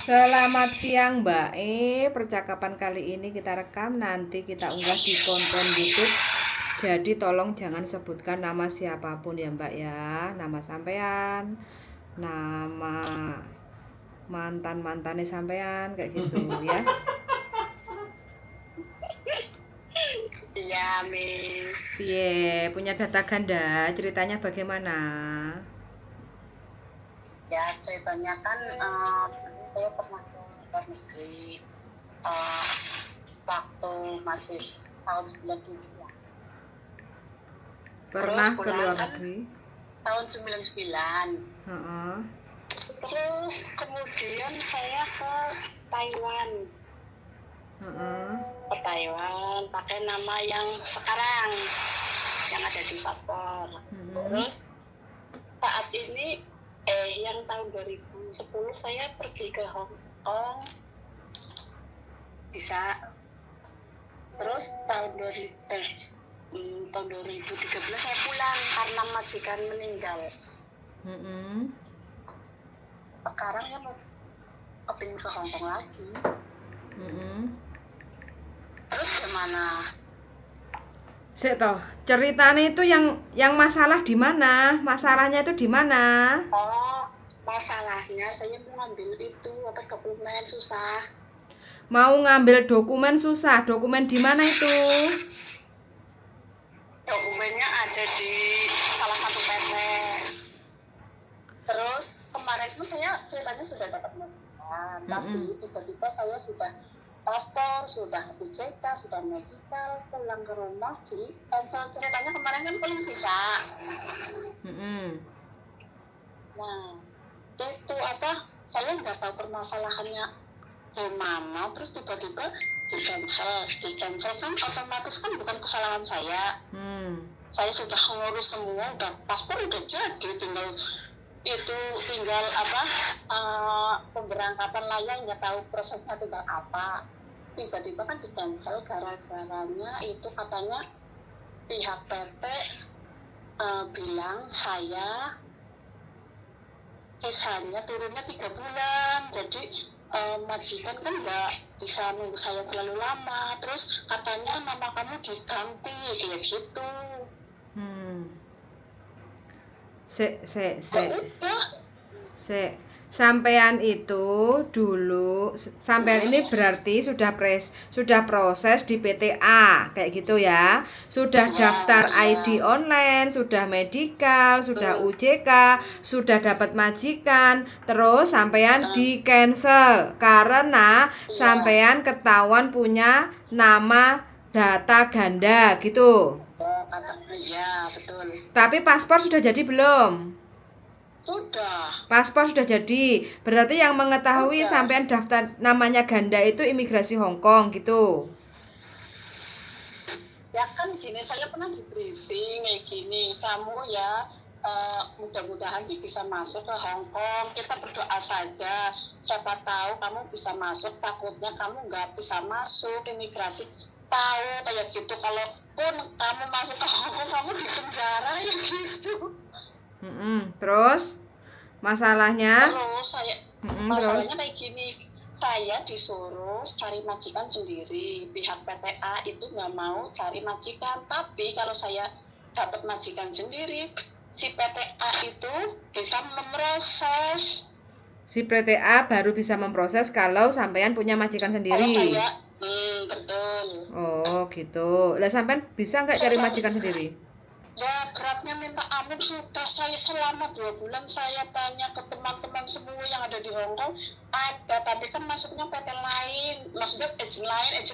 Selamat siang Mbak percakapan kali ini kita rekam, nanti kita unggah di konten YouTube. Jadi tolong jangan sebutkan nama siapapun ya Mbak ya. Nama sampean, nama mantan-mantannya sampean, kayak gitu ya. Iya, Miss. Piye, punya data ganda, ceritanya bagaimana? Ya, ceritanya kan dulu saya pernah ke luar negeri waktu masih tahun 97 ya. Pernah Terus ke luar pulang kan negeri? tahun 99. Heeh. Terus kemudian saya ke Taiwan. Heeh. Ke Taiwan pakai nama yang sekarang yang ada di paspor. Terus saat ini yang tahun 2010 saya pergi ke Hong Kong bisa. Terus tahun 2013 saya pulang karena majikan meninggal. Sekarang ya mau kepingin ke Hong Kong lagi. Terus gimana? Sik toh, ceritanya itu yang masalah di mana? Masalahnya itu di mana? Oh, masalahnya saya mau ngambil itu dokumen susah. Mau ngambil dokumen susah. Dokumen di mana itu? Dokumennya ada di salah satu PT. Terus kemarin pun saya ceritanya sudah dapat majikan, tapi tiba-tiba saya sudah paspor, sudah UJK, sudah medical, pulang ke rumah di cancel. Ceritanya kemarin kan paling bisa. Nah, itu saya nggak tahu permasalahannya gimana, terus tiba-tiba di cancel kan otomatis kan bukan kesalahan saya. Saya sudah ngurus semua, udah paspor udah jadi, tinggal pemberangkatan layang, nggak tahu prosesnya tinggal apa. Tiba-tiba kan di cancel gara-garanya itu katanya pihak PT bilang saya kisahnya turunnya 3 bulan, jadi majikan kan nggak bisa nunggu saya terlalu lama. Terus katanya nama kamu diganti kayak gitu. Sampean itu dulu, sampean ini berarti sudah proses di PTA kayak gitu ya. Sudah daftar ID online, sudah medical, sudah UJK, sudah dapat majikan, terus sampean di cancel karena sampean ketahuan punya nama data ganda gitu. Iya, betul. Tapi paspor sudah jadi belum? Sudah. Paspor sudah jadi. Berarti yang mengetahui sampean daftar namanya ganda itu imigrasi Hong Kong gitu. Ya kan gini, saya pernah di briefing kayak gini, kamu ya mudah-mudahan sih bisa masuk ke Hong Kong. Kita berdoa saja. Siapa tahu kamu bisa masuk, takutnya kamu nggak bisa masuk imigrasi. Tahu kayak gitu, kalau pun kamu masuk ke Hong Kong kamu di penjara ya gitu. Terus masalahnya masalahnya kayak gini, saya disuruh cari majikan sendiri, pihak PTA itu nggak mau cari majikan. Tapi kalau saya dapat majikan sendiri, si PTA itu bisa memproses. Si PTA baru bisa memproses kalau sampean punya majikan sendiri. Kalau saya betul. Oh gitu. Lah sampean bisa nggak cari majikan sendiri? Ya beratnya minta ampun, sudah saya selama 2 bulan saya tanya ke teman-teman semua yang ada di Hong Kong, ada, tapi kan masuknya PT lain, maksudnya agent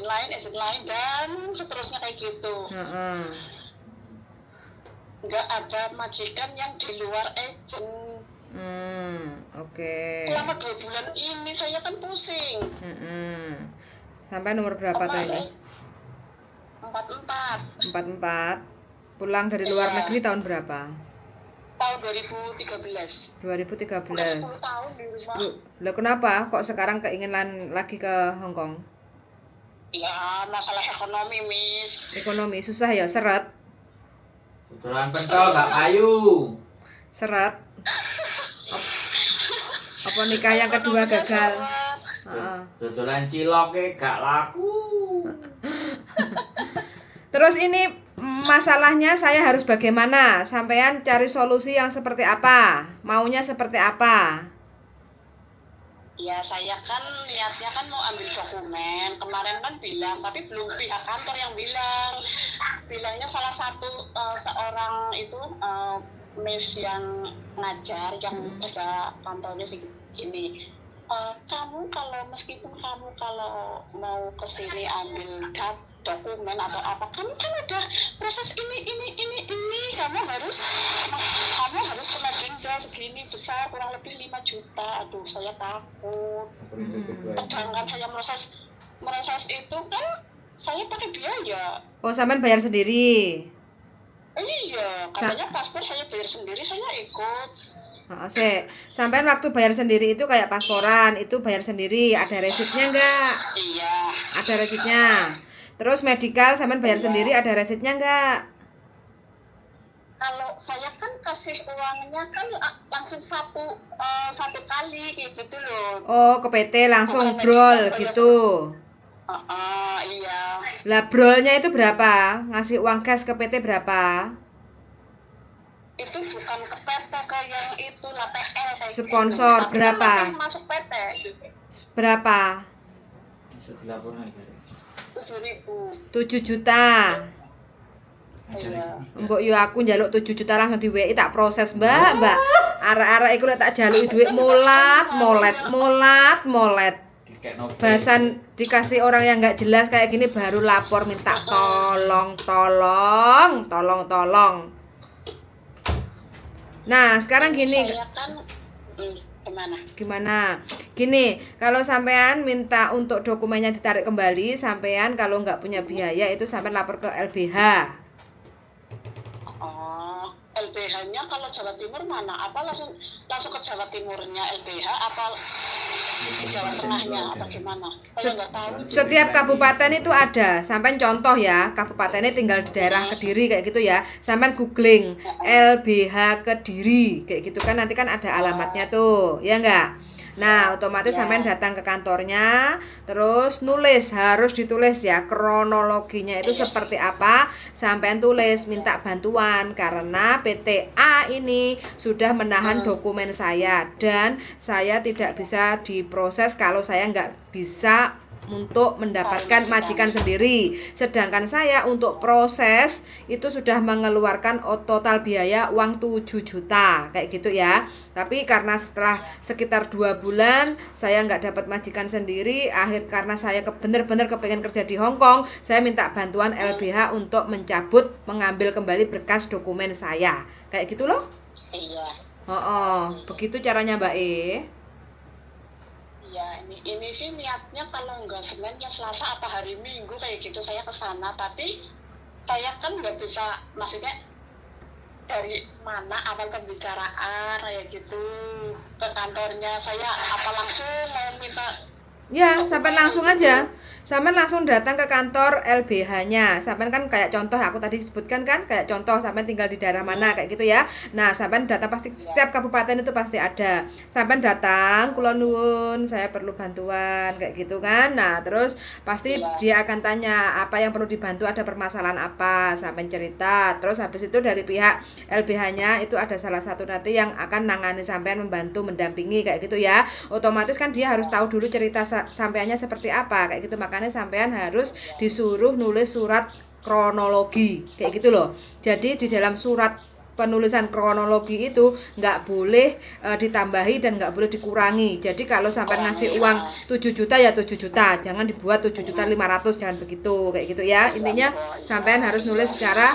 lain, dan seterusnya kayak gitu. Nggak ada majikan yang di luar agent. Oke. Selama 2 bulan ini saya kan pusing. Sampai nomor berapa tadi? 44. Pulang dari luar negeri tahun berapa? Tahun 2013. 2013. Udah 10 tahun di rumah. Lah kenapa kok sekarang keinginan lagi ke Hong Kong? Ya masalah ekonomi, Miss. Ekonomi susah ya, seret. Tuturan pentol gak kayu. Seret. Apa nikah yang kedua gagal? Heeh. Dodolan cilok gak laku. Terus ini masalahnya saya harus bagaimana? Sampean cari solusi yang seperti apa? Maunya seperti apa? Ya saya kan niatnya kan mau ambil dokumen. Kemarin kan bilang, tapi belum pihak kantor yang bilang. Bilangnya salah satu seorang itu miss yang ngajar, yang kerja kantornya segini. Kamu kalau meskipun kamu kalau mau kesini ambil dokumen atau apa, kamu kan ada proses ini kamu harus kena denda segini besar, kurang lebih 5 juta. Aduh, saya takut. Sedangkan saya proses itu kan saya pakai biaya. Oh, sampean bayar sendiri. Iya, katanya paspor saya bayar sendiri, saya ikut. Sampean waktu bayar sendiri itu kayak pasporan, itu bayar sendiri, ada resitnya enggak? Iya. Ada resitnya. Terus medical sampean bayar sendiri, ada resitnya enggak? Kalau saya kan kasih uangnya kan langsung satu kali gitu loh. Oh, ke PT langsung brol gitu. Iya. Lah brolnya itu berapa? Ngasih uang cash ke PT berapa? Itu bukan ke PT, ke yang itu lah, PL kayak sponsor gitu. berapa? Masih masuk PT. Berapa? Bisa dilaporkan 7.000. 7 juta. Iya. Mbok yo aku njaluk 7 juta langsung di WI tak proses, Mbak. Arek-arek iku lek tak jaluki dhuwit molet. Bahasan dikasih orang yang nggak jelas kayak gini baru lapor minta tolong. Nah, sekarang gini. Saya kan Gimana? Gini, kalau sampean minta untuk dokumennya ditarik kembali, sampean kalau nggak punya biaya itu sampean lapor ke LBH. LBH-nya kalau Jawa Timur mana? Apa langsung ke Jawa Timurnya LBH? Apa di Jawa Tengahnya? Apa gimana? Saya nggak tahu. Setiap kabupaten itu ada. Sampean contoh ya, kabupatennya tinggal di daerah Kediri kayak gitu ya. Sampean googling LBH Kediri kayak gitu kan, nanti kan ada alamatnya tuh, ya enggak? Nah, otomatis sampean datang ke kantornya, terus harus ditulis ya kronologinya itu seperti apa, sampean tulis minta bantuan karena PTA ini sudah menahan dokumen saya dan saya tidak bisa diproses kalau saya nggak bisa untuk mendapatkan majikan sendiri. Sedangkan saya untuk proses itu sudah mengeluarkan total biaya uang 7 juta kayak gitu ya. Tapi karena setelah sekitar 2 bulan saya nggak dapat majikan sendiri, karena saya benar-benar kepengen kerja di Hong Kong, saya minta bantuan LBH untuk mengambil kembali berkas dokumen saya kayak gitu loh. Iya. Begitu caranya Mbak E. Ya, ini sih niatnya kalau nggak Senin ya Selasa apa hari Minggu kayak gitu saya ke sana, tapi saya kan nggak bisa, maksudnya dari mana awal pembicaraan kayak gitu ke kantornya, saya apa langsung mau minta. Ya, sampai langsung aja. Sampai langsung datang ke kantor LBH-nya. Sampai kan kayak contoh aku tadi sebutkan kan, kayak contoh sampai tinggal di daerah mana kayak gitu ya. Nah, sampai datang pasti setiap kabupaten itu pasti ada. Sampai datang, kula nuwun, saya perlu bantuan kayak gitu kan. Nah, terus pasti dia akan tanya apa yang perlu dibantu, ada permasalahan apa, sampai cerita. Terus habis itu dari pihak LBH-nya itu ada salah satu nanti yang akan nangani sampean, membantu, mendampingi kayak gitu ya. Otomatis kan dia harus tahu dulu cerita sampeannya seperti apa kayak gitu, makanya sampean harus disuruh nulis surat kronologi kayak gitu loh. Jadi di dalam surat penulisan kronologi itu nggak boleh ditambahi dan nggak boleh dikurangi. Jadi kalau sampean ngasih uang 7 juta ya 7 juta, jangan dibuat 7.500.000, jangan begitu kayak gitu ya. Intinya sampean harus nulis secara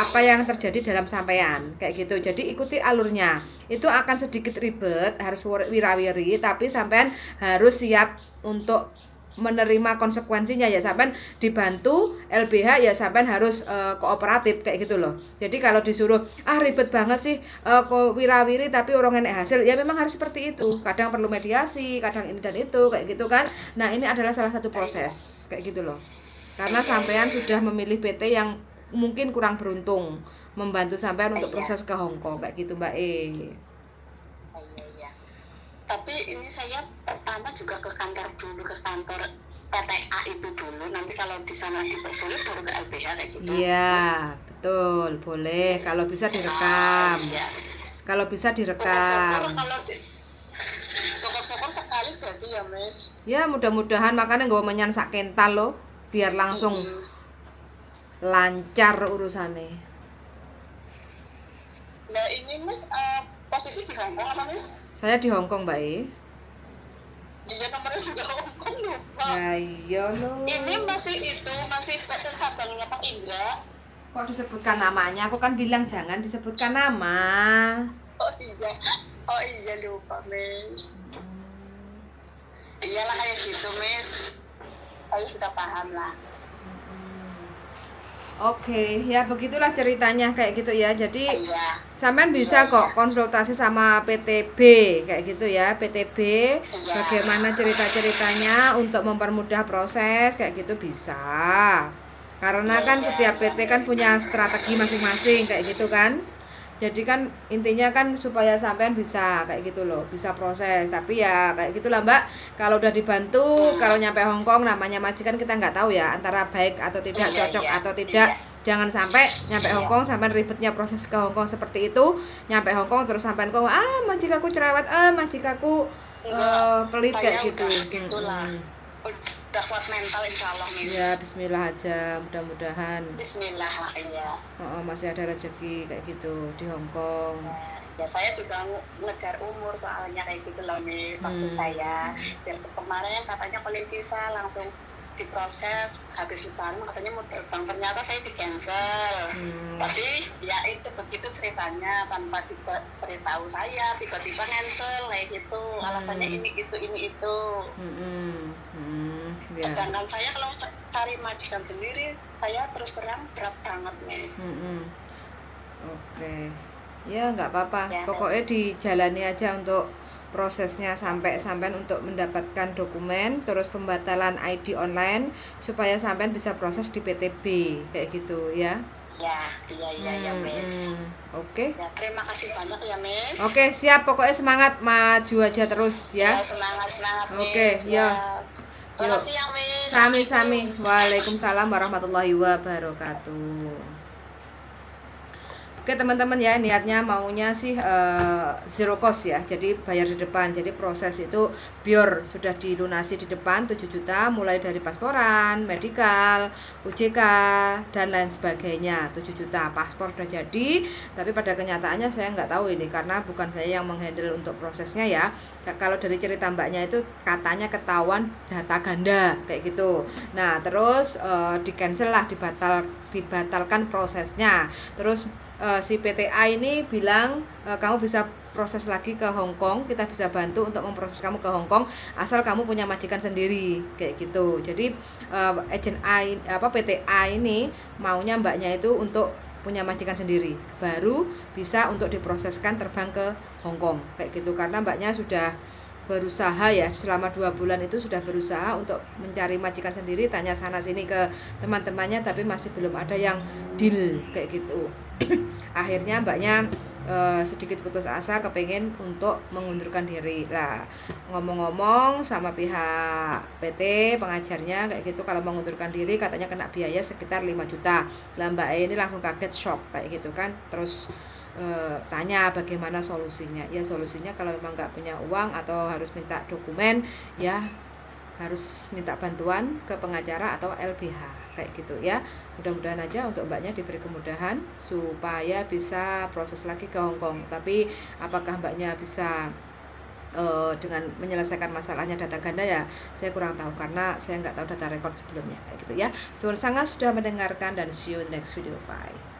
apa yang terjadi dalam sampean kayak gitu. Jadi ikuti alurnya. Itu akan sedikit ribet, harus wirawiri, tapi sampean harus siap untuk menerima konsekuensinya ya. Sampean dibantu LBH ya sampean harus kooperatif kayak gitu loh. Jadi kalau disuruh ribet banget sih kok wirawiri tapi orang enek hasil, ya memang harus seperti itu. Kadang perlu mediasi, kadang ini dan itu kayak gitu kan. Nah, ini adalah salah satu proses kayak gitu loh. Karena sampean sudah memilih PT yang mungkin kurang beruntung membantu sampean untuk proses ke Hong Kong kayak gitu Mbak E. Iya. Tapi ini saya pertama juga ke kantor dulu, ke kantor PTA itu dulu. Nanti kalau di sana dipersulit baru ke LBH kayak gitu. Iya, Mas. betul, boleh. Kalau bisa Ah, direkam. iya. Kalau bisa Syukur-syukur direkam. kalau syukur-syukur sekali jadi ya, Miss. Ya, mudah-mudahan makanya gue menyan sak kental loh, biar langsung lancar urusannya. Nah ini Miss, posisi di Hongkong apa Miss? Saya di Hongkong, Mbak E. Dia nomornya juga Hongkong lupa. Ya iya loh. Ini masih PT cabangnya Pak Indra. Kok disebutkan namanya? Aku kan bilang jangan disebutkan nama. Oh iya lupa Miss. Iyalah kayak gitu Miss. Saya sudah paham lah. Oke, ya begitulah ceritanya kayak gitu ya. Jadi Iya. sampean bisa kok konsultasi sama PTB kayak gitu ya. PTB bagaimana cerita-ceritanya untuk mempermudah proses kayak gitu bisa. Karena kan setiap PT kan punya strategi masing-masing kayak gitu kan. Jadi kan intinya kan supaya sampean bisa kayak gitu loh, bisa proses. Tapi ya kayak gitulah Mbak. Kalau udah dibantu, kalau nyampe Hongkong namanya majikan kita nggak tahu ya antara baik atau tidak, cocok atau tidak. Jangan sampai nyampe Hongkong sampai ribetnya proses ke Hongkong seperti itu. Nyampe Hongkong terus sampean kok majikaku cerewet, majikaku pelit kayak gitu. Itulah. Udah kuat mental insya Allah Miss. Ya Bismillah aja, mudah-mudahan. Bismillah ya. Masih ada rezeki kayak gitu di Hongkong. Ya saya juga ngejar umur soalnya kayak gitu loh Miss. Maksud saya biar kemarin katanya kuliah visa langsung diproses habis lebaran katanya mau terbang, ternyata saya di cancel. Tapi ya itu begitu ceritanya tanpa diberitahu saya, tiba-tiba cancel kayak gitu. Alasannya ini itu. Ya. Sedangkan saya kalau cari majikan sendiri saya terus terang berat banget Miss. Oke. Ya nggak apa-apa. Ya, Pokoknya dijalani aja untuk prosesnya sampai sampean untuk mendapatkan dokumen, terus pembatalan ID online supaya sampean bisa proses di PTB kayak gitu ya. Iya Miss. Oke. Ya, terima kasih banyak ya Miss. Oke, siap. Pokoknya semangat, maju aja terus ya. Ya semangat Miss. Oke, ya. Terima kasih ya Miss. Sami-sami. Waalaikumsalam warahmatullahi wabarakatuh. Oke teman-teman ya, niatnya maunya sih zero cost ya, jadi bayar di depan. Jadi proses itu biar sudah dilunasi di depan 7 juta mulai dari pasporan, medikal, UJK dan lain sebagainya. 7 juta paspor sudah jadi, tapi pada kenyataannya saya nggak tahu ini karena bukan saya yang menghandle untuk prosesnya ya. Kalau dari cerita mbaknya itu katanya ketahuan data ganda kayak gitu. Nah terus di cancel lah, dibatalkan prosesnya. Terus si PTA ini bilang kamu bisa proses lagi ke Hongkong, kita bisa bantu untuk memproses kamu ke Hongkong asal kamu punya majikan sendiri kayak gitu. Jadi PTA ini maunya mbaknya itu untuk punya majikan sendiri baru bisa untuk diproseskan terbang ke Hongkong kayak gitu, karena mbaknya sudah berusaha ya selama 2 bulan itu sudah berusaha untuk mencari majikan sendiri, tanya sana sini ke teman-temannya tapi masih belum ada yang deal kayak gitu. Akhirnya mbaknya sedikit putus asa, kepengen untuk mengundurkan diri lah. Ngomong-ngomong sama pihak PT pengajarnya kayak gitu, kalau mengundurkan diri katanya kena biaya sekitar 5 juta lah. Mbak ini langsung kaget, shock kayak gitu kan. Terus tanya bagaimana solusinya. Ya solusinya kalau memang nggak punya uang atau harus minta dokumen ya harus minta bantuan ke pengacara atau LBH kayak gitu ya. Mudah-mudahan aja untuk mbaknya diberi kemudahan supaya bisa proses lagi ke Hongkong. Tapi apakah mbaknya bisa dengan menyelesaikan masalahnya data ganda ya saya kurang tahu karena saya nggak tahu data record sebelumnya kayak gitu ya. Sudah mendengarkan dan see you in the next video. Bye.